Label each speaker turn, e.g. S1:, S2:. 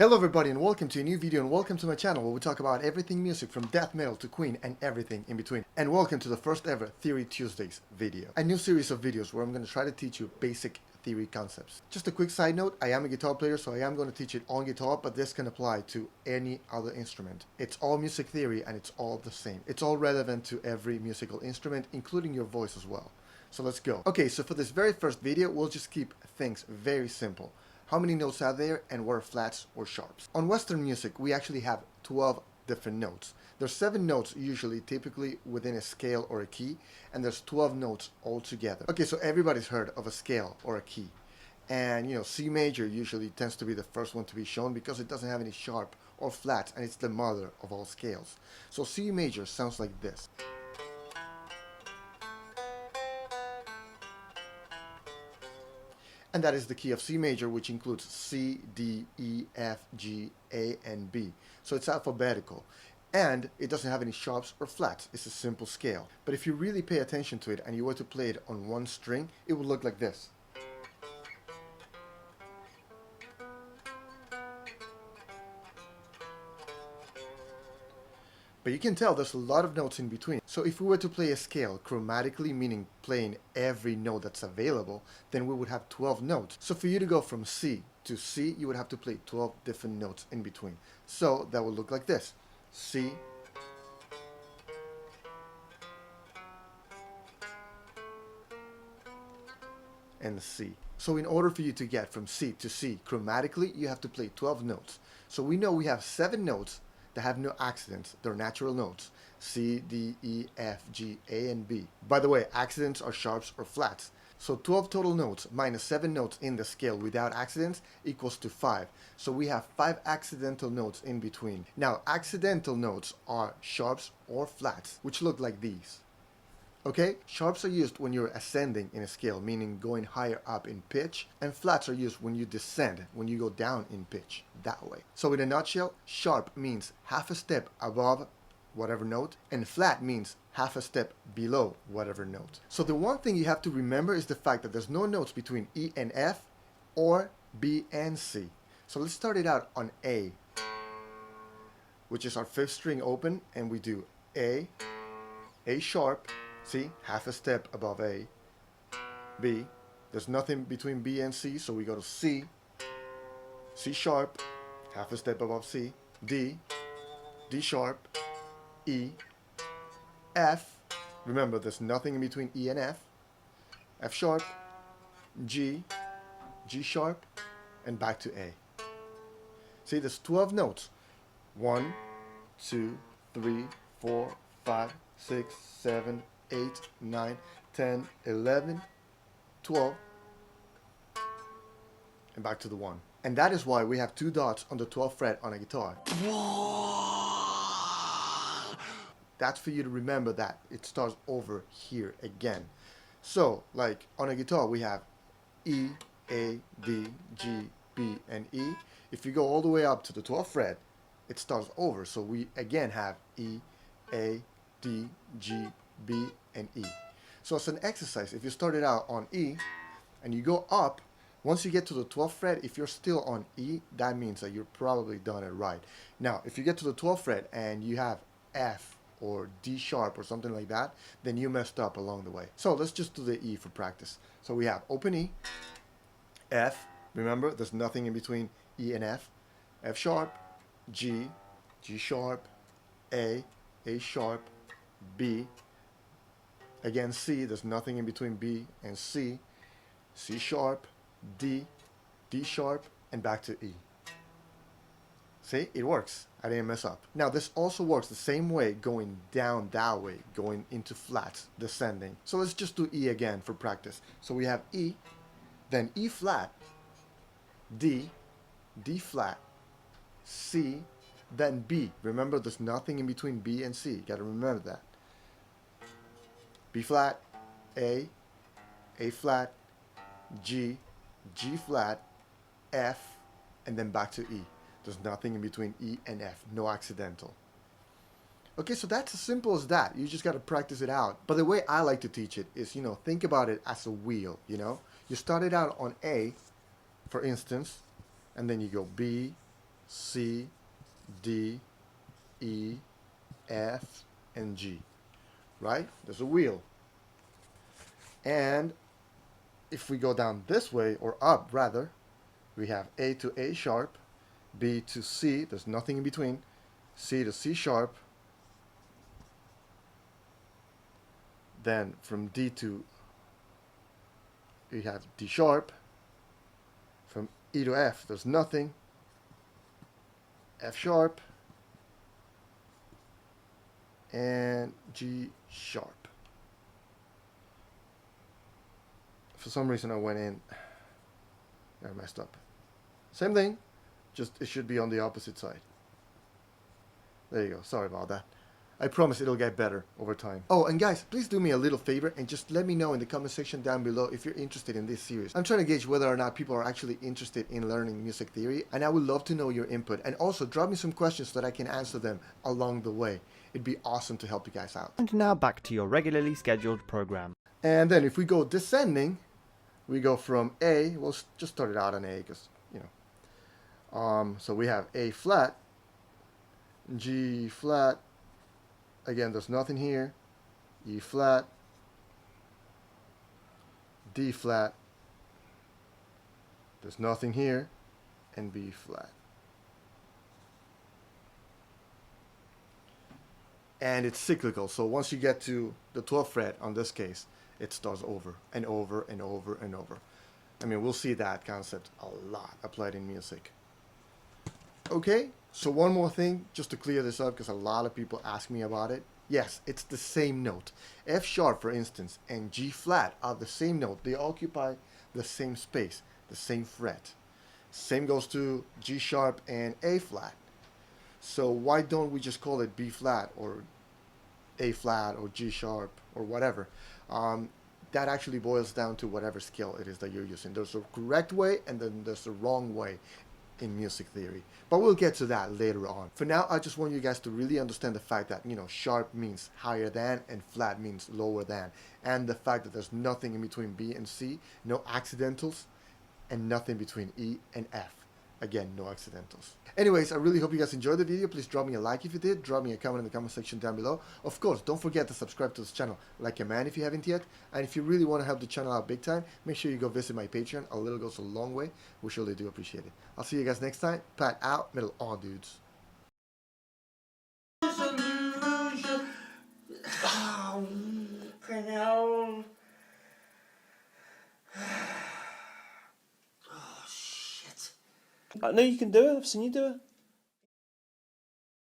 S1: Hello everybody and welcome to a new video and welcome to my channel where we talk about everything music from death metal to Queen and everything in between. And welcome to the first ever Theory Tuesdays video. A new series of videos where I'm going to try to teach you basic theory concepts. Just a quick side note, I am a guitar player so I am going to teach it on guitar, but this can apply to any other instrument. It's all music theory and it's all the same. It's all relevant to every musical instrument, including your voice as well. So let's go. Okay, so for this very first video, we'll just keep things very simple. How many notes are there and what are flats or sharps? On Western music, we actually have 12 different notes. There's 7 notes usually, typically within a scale or a key, and there's 12 notes altogether. Okay, so everybody's heard of a scale or a key. And you know, C major usually tends to be the first one to be shown because it doesn't have any sharp or flats and it's the mother of all scales. So C major sounds like this. And that is the key of C major, which includes C, D, E, F, G, A, and B. So it's alphabetical. And it doesn't have any sharps or flats. It's a simple scale. But if you really pay attention to it and you were to play it on one string, it would look like this. But you can tell there's a lot of notes in between. So if we were to play a scale chromatically, meaning playing every note that's available, then we would have 12 notes. So for you to go from C to C, you would have to play 12 different notes in between. So that would look like this. C, and C. So in order for you to get from C to C chromatically, you have to play 12 notes. So we know we have 7 notes that have no accidents. They're natural notes. C, D, E, F, G, A, and B. By the way, accidents are sharps or flats. So 12 total notes minus 7 notes in the scale without accidents equals to 5. So we have 5 accidental notes in between. Now, accidental notes are sharps or flats, which look like these. Okay, sharps are used when you're ascending in a scale, meaning going higher up in pitch, and flats are used when you descend, when you go down in pitch, that way. So in a nutshell, sharp means half a step above whatever note, and flat means half a step below whatever note. So the one thing you have to remember is the fact that there's no notes between E and F or B and C. So let's start it out on A, which is our 5th string open, and we do A sharp, see, half a step above A, B, there's nothing between B and C, so we go to C, C sharp, half a step above C, D, D sharp, E, F, remember there's nothing in between E and F, F sharp, G, G sharp, and back to A. See, there's 12 notes. 1, 2, 3, 4, 5, 6, 7, 8, 9, 10, 11, 12, and back to the 1. And that is why we have 2 dots on the 12th fret on a guitar. That's for you to remember that it starts over here again. So, like on a guitar, we have E, A, D, G, B, and E. If you go all the way up to the 12th fret, it starts over. So we again have E, A, D, G, B, and E. So it's an exercise. If you started out on E and you go up, once you get to the 12th fret, if you're still on E, that means that you're probably done it right. Now, if you get to the 12th fret and you have F or D sharp or something like that, then you messed up along the way. So let's just do the E for practice. So we have open E, F, remember there's nothing in between E and F, F sharp, G, G sharp, A sharp, B, again C, there's nothing in between B and C, C sharp, D, D sharp, and back to E. See, it works. I didn't mess up. Now this also works the same way going down that way, going into flats, descending. So let's just do E again for practice. So we have E, then E flat, D, D flat, C, then B. Remember, there's nothing in between B and C. You gotta remember that. B flat, A flat, G, G flat, F, and then back to E. There's nothing in between E and F, no accidental. Okay, so that's as simple as that. You just gotta practice it out. But the way I like to teach it is, you know, think about it as a wheel, you know? You started out on A, for instance, and then you go B, C, D, E, F, and G, right? There's a wheel. And if we go down this way, or up rather, we have A to A sharp, B to C, there's nothing in between, C to C sharp, then from D to, we have D sharp, from E to F, there's nothing, F sharp, and G sharp. For some reason I went in, I messed up. Same thing, just it should be on the opposite side. There you go, sorry about that. I promise it'll get better over time. Oh, and guys, please do me a little favor and just let me know in the comment section down below if you're interested in this series. I'm trying to gauge whether or not people are actually interested in learning music theory, and I would love to know your input. And also drop me some questions so that I can answer them along the way. It'd be awesome to help you guys out.
S2: And now back to your regularly scheduled program.
S1: And then if we go descending, we go from A, we'll just start it out on A because, you know. So we have A flat, G flat, again there's nothing here, E flat, D flat, there's nothing here, and B flat. And it's cyclical, so once you get to the 12th fret on this case, it starts over and over and over and over. I mean, we'll see that concept a lot applied in music. Okay, so one more thing, just to clear this up, because a lot of people ask me about it. Yes, it's the same note. F sharp, for instance, and G flat are the same note. They occupy the same space, the same fret. Same goes to G sharp and A flat. So why don't we just call it B flat or A flat or G sharp or whatever? That actually boils down to whatever scale it is that you're using. There's a correct way and then there's a wrong way in music theory. But we'll get to that later on. For now, I just want you guys to really understand the fact that, you know, sharp means higher than and flat means lower than. And the fact that there's nothing in between B and C, no accidentals, and nothing between E and F. Again, no accidentals. Anyways, I really hope you guys enjoyed the video. Please drop me a like if you did. Drop me a comment in the comment section down below. Of course, don't forget to subscribe to this channel like a man if you haven't yet. And if you really want to help the channel out big time, make sure you go visit my Patreon. A little goes a long way. We surely do appreciate it. I'll see you guys next time. Pat out. Middle on, dudes.
S2: No, you can do it. I've seen you do it.